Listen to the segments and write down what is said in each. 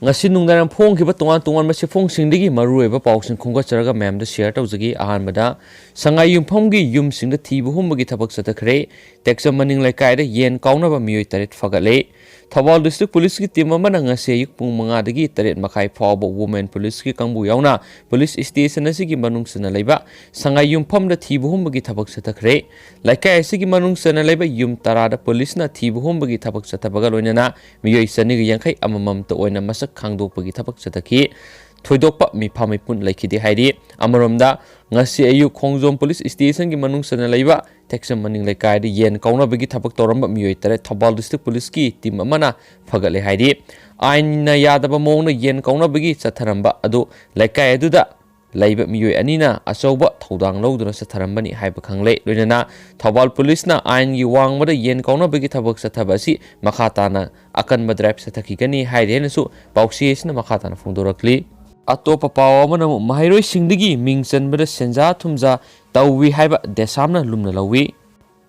ngasi nungdaram phong kiba tongan masi phong singdigi marueba pausing khongacharaga memda share tawjagi ahanbada sangai yumphomgi yum singda thibu humbagi thabak satakre texam maning laikai da yen kaunaba miyoi taret fagale Thawal District Police ki team amana ngasi ayuk pung 5 dagi taret makai fawba women police ki kangbu yauna police station asigi manung sana laiba sangai yumphom da thibu humbagi thabak satakre laikai asigi manung sana laiba yum tarada police na thibu humbagi thabak satabaga loinana miyoi sanig yankai amamam to oina masak khangdokpagi thabak sataki thoidokpa mifamai pun laikide hairi amaromda ngasi ayu khongjom police station ki manung sana laiba texam maning laikai de yen kauna bagi thabak toramba miyoi tare Thawal District Police ki team amana phagale hairi ain na yadaba mongna yen kauna bagi satharamba adu laikai aduda laiba miyoi anina achauba thodang loduna satharambani haiba khangle loinana Thawal Police na ain gi wangmada yen kauna bagi thabak sathabasi makhatana akanba drive sathaki gani hairi henasu pausiesna makhatana phongdorakli Atopa pawamana mahairoi singdigi mingchanbada senja thumja tawwi haiba desamna lumna lawi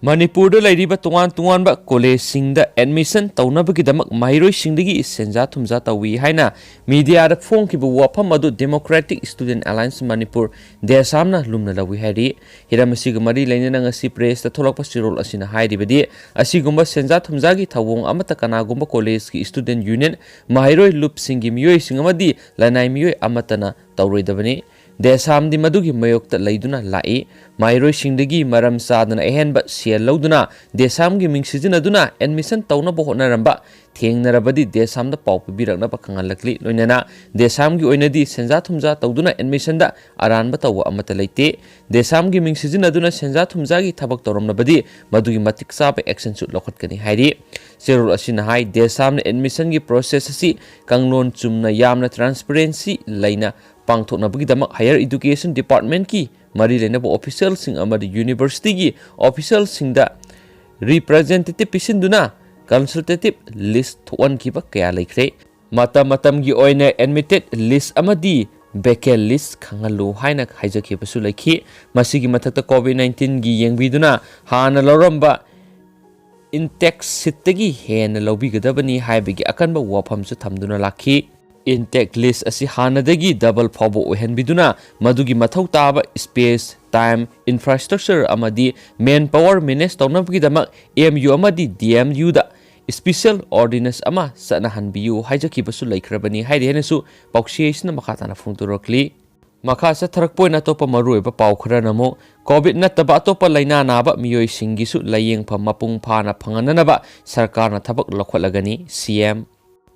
Manipur lairiba tungan ba college singda admission taunabagi damak mahairoi singdigi senja thumja tawwi haina media da phongkibu wafam adu Democratic Student Alliance Manipur desamna lumna lawi hairi hiramasi gumari lainana ngasi press ta tholakpa sirol asina hairibadi asigumba senja thumja gi thawong amata kana gumba college ki student union mahairoi loop singi miyoi singamadi lanai miyoi amatana tawroidabani Desam di madugi mayokta laiduna lai mairoi singdagi maram sadana ehenba sial lauduna desam gi mingsijina duna admission tawna bohona ramba thengnarabadi desam da pau pibirakna pakangalakli loinana desam gi oinadi senja thumja tawduna admission da aranba tawa amata leite desam gi mingsijina duna senja thumja gi thabak tawramnabadi madugi matik sab action su lokhatkani hairi serul asina hai desam admission gi process asi kanglon chumna yamna transparency laina pangthoknabagidama higher education department ki mari lenaba official sing amadi university gi official singda representative pisinduna consultative list thoan ki ba kaya laikre matam gi oina admitted list amadi vacant list khangalu haina haijaki basu laiki masigi mathakta COVID-19 gi yengbiduna hana loramba intex sitagi hen lobigadabani haibigi akanba wafam su thamduna lakhi Intake list asi hanadagi double phabo ohenbiduna madugi mathau taba space time infrastructure amadi manpower manage tawnabagi damak MU amadi DMU da special ordinance ama sanahanbiu haijaki basu laikhrabani hairi henesu pausiesna makhatana phungturokli makasa tharakpoina topa maruiba paukhra namo covid nataba topa laina naba miyoi singisu layengpham mapung phana phangananaba sarkarna thabak lokholagani CM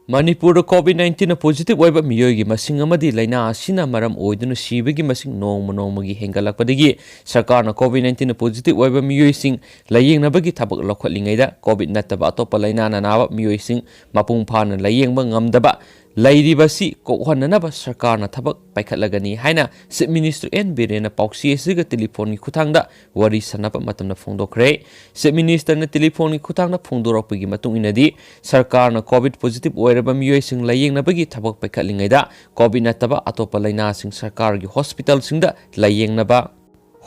Manipur COVID-19 positive oiba miyogi masing amadi laina asina maram oiduna sibagi masing nongmagi hengalakpadagi sarkarna COVID-19 positive oiba miyoi sing layengnabagi thabak lokholingaida covid nataba atopa laina nanaba miyoi sing mapung phana layengba ngamdaba lairibasi kokhonanaba sarkarna thabak paikhatlagani haina Chief Minister N Birena pausi asiga telephone ki khuthangda wari sanapa matamna phongdokre Chief Minister na telephone ki khuthangda phongdoropagi matung inadi sarkarna covid positive oiraba miyoi sing layengnabagi thabak paikhatlingaida covid nataba atopa laina sing sarkar gi hospital singda layengnaba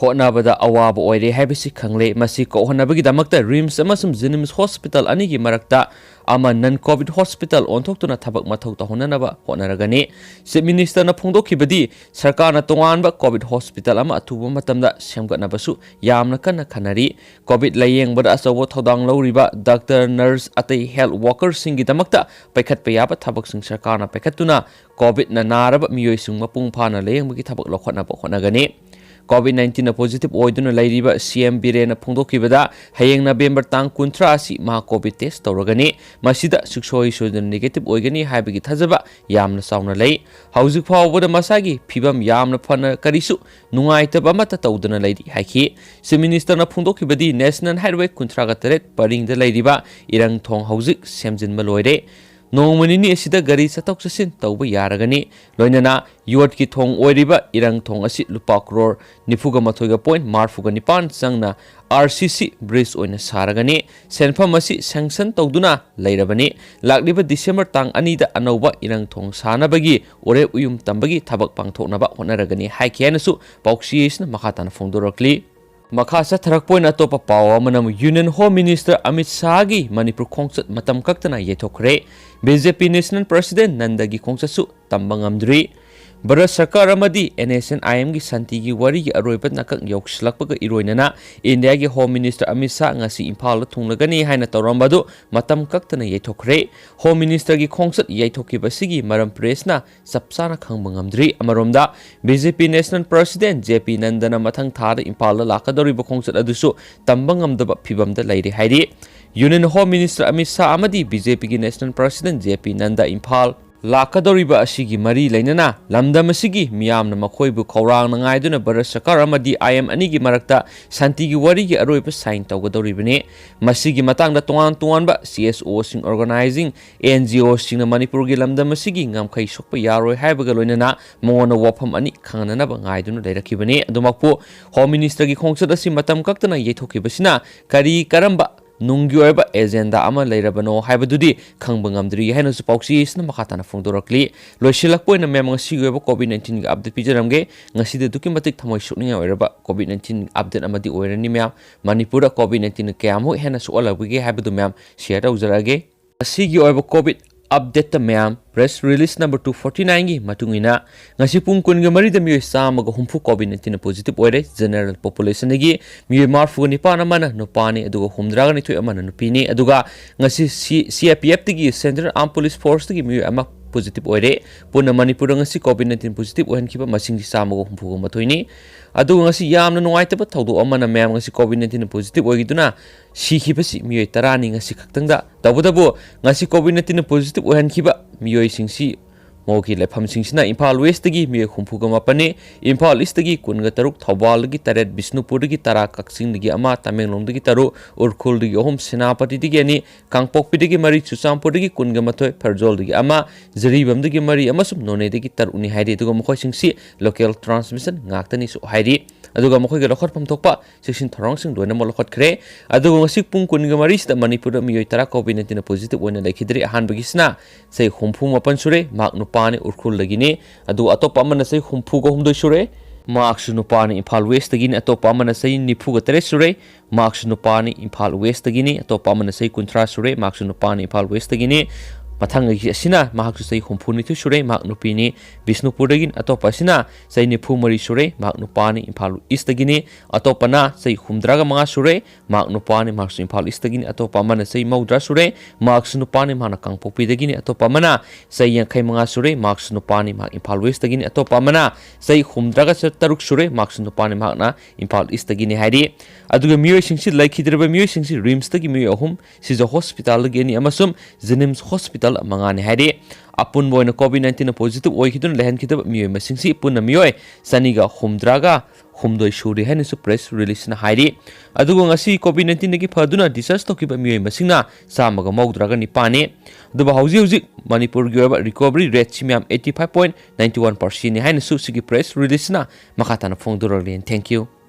hotnabada awaba oire haibisi khangle masi ko honabagi damakta RIMS amasum Jenims Hospital anigi marakta ama non covid hospital onthokuna thabak mathau ta honanaba honaragani Chief Minister na phongdokhibadi sarkar na tonganba covid hospital ama athuba matamda semgatnabasu yamna kana khanari covid layengbada asawo thodang loriba doctor nurse atai health worker singi damakta paikhat payaba thabak sing sarkar na paikhatuna covid na naraba miyoi sing mapung phana layengbagi thabak lokhotnaba honagani COVID-19 na positive oiduna lairiba CM Birena phongdokibada hayeng November tang 13 asi ma COVID test tawragani masida suksoi soiduna negative oigani haibagi thajaba yamna sauna lei hauzik phawbada masagi phibam yamna phana karisu nungaitaba mata tawduna lairi haiki Chief Minister na phongdokibadi National Highway 13 paringda lairiba irang thong hauzik semjinma loire Nongmanini asida gari satok sasin tauba yaragani loinana yuat ki thong oiriba irang thong asi lupa crore nifuga mathoiga point marfuga nipan sangna RCC bridge oina saragani senfam asi sanction tawduna leirabani lakliba December tang ani da anauba irang thong sanabagi ore uyum tambagi thabak pangthoknaba honaragani haikhenasu pauksiesna makhatana phongdorokli Makha Satharakpoin Atopa Pawa Manam Union Home Minister Amit Shahgi Manipur Kongsat Matam Kaktana Yethokre BJP National President Nandagi Kongsasu Tambangamdri Bharat Sarkar amadi NSNIM gi santi gi wari gi aroibat nakak yokslakpaga iroinana India gi Home Minister Amit Shah ngasi Imphal thunglagani haina tawrambadu matam kaktana yethokre Home Minister gi khongsat yethokibasigi maram pressna sapsana khangbangamdri amaromda BJP National President JP Nandana mathang thada Imphal lakadoriba khongsat adusu tambangamdaba phibamda lairi hairi Union Home Minister Amit Shah amadi BJP gi National President JP Nanda Imphal Lakadoriba asigi mari lainana lamdam asigi miyamna makhoibu khawrang nangaiduna Bharat Sarkar amadi IM anigi marakta santi gi wari gi aroiba sign tawgadoribani masigi matangda tongan ba CSO sing organizing NGO sing Manipur gi lamdam asigi ngamkhai sokpa yaroi haibaga loinana mongona wafam ani khangnana ba ngaiduna leirakibani adumakpo Home Minister gi khongsat asi matam kaktana yethokibasina kari karamba Nunggi oiba agenda ama leirabano haibadudi khangbangamdri haina su pauksi isna makhatana phongdorakli loisilakpoina mem ngasi oiba COVID-19 ga update pijaramge ngasi de duki matik thamoi sukninga oiraba COVID-19 update amadi oirani mem Manipura COVID-19 kyamu haina su olabge haibadu mem share tawjarage asigi oiba COVID update mem press release number 249 gi matungina ngasi pung kun ga mari da mi sama ga humfu COVID-19 positive oire general population gi mi marfu ni pa na mana no pani aduga humdra ga ni thu amana no pini aduga ngasi CRPF gi Central Armed Police Force gi mi ama positive oire puna Manipur ngasi COVID-19 positive ohen kiba masing di sama ga humfu ga mathoini aduga ngasi yamna nungai taba thawdu amana mem ngasi COVID-19 positive oigiduna sikibasi mi tarani ngasi khaktangda tabudabo ngasi COVID-19 positive ohen kiba Miyoi singsi moki lefam singsina Imphal West gi mi khumpu ga mapane Imphal East gi kunga taruk Thawbal gi taret Bisnupur gi tara kaksing gi ama Tamenglong gi taru Urkhul gi ohum Senapati gi ani Kangpokpi gi mari Chusampur gi kunga mathoi Pharjol gi ama Zaribam gi mari amasum None gi taruni hairi duga mokhoi singsi local transmission ngaktani su hairi aduga mokhoi ga lokhot pamthokpa section thorong sing doina mo lokhot khre aduga ngasik pung kunga mari sida Manipur miyoi tara COVID-19 positive oina lekhidri ahan bagisna sei humpu mapan sure mak nupani urkhul lagini adu atopa amana sei humpu ga humdoi sure mak su nupani Imphal West gini atopa amana sei nipu ga tere sure mak su nupani Imphal West gini atopa amana sei kuntra sure mak su nupani Imphal West gini mathang gi asina mahak su sei humphuni thu sure mak nupini Bisnupur dagin atopa asina sei nipu mari sure mak nupani Imphal East gini atopana sei humdra ga manga sure mak nupani mak su Imphal East gini atopa mana sei maudra sure mak su nupani mana Kangpokpi dagini atopa mana sei yankhai manga sure mak su nupani mak Imphal West gini atopa mana sei humdra ga taruk sure mak su nupani mak na Imphal East gini hairi aduga miyoi singsi laikhidreba miyoi singsi Rims tagi miyoi ahum siza hospital gini amasum Jenims Hospital mangani hairi apun boina COVID-19 positive oikidun lehen kitaba miyoi masingsi punna miyoi saniga humdraga humdoi shuri haini su press release na hairi aduga ngasi COVID-19 gi phaduna discharge tokiba miyoi masingna samaga maudраga nipani aduba hauji Manipur gi recovery rate chimiam 85.91% ni haini su sigi press release na makatana phongduralin thank you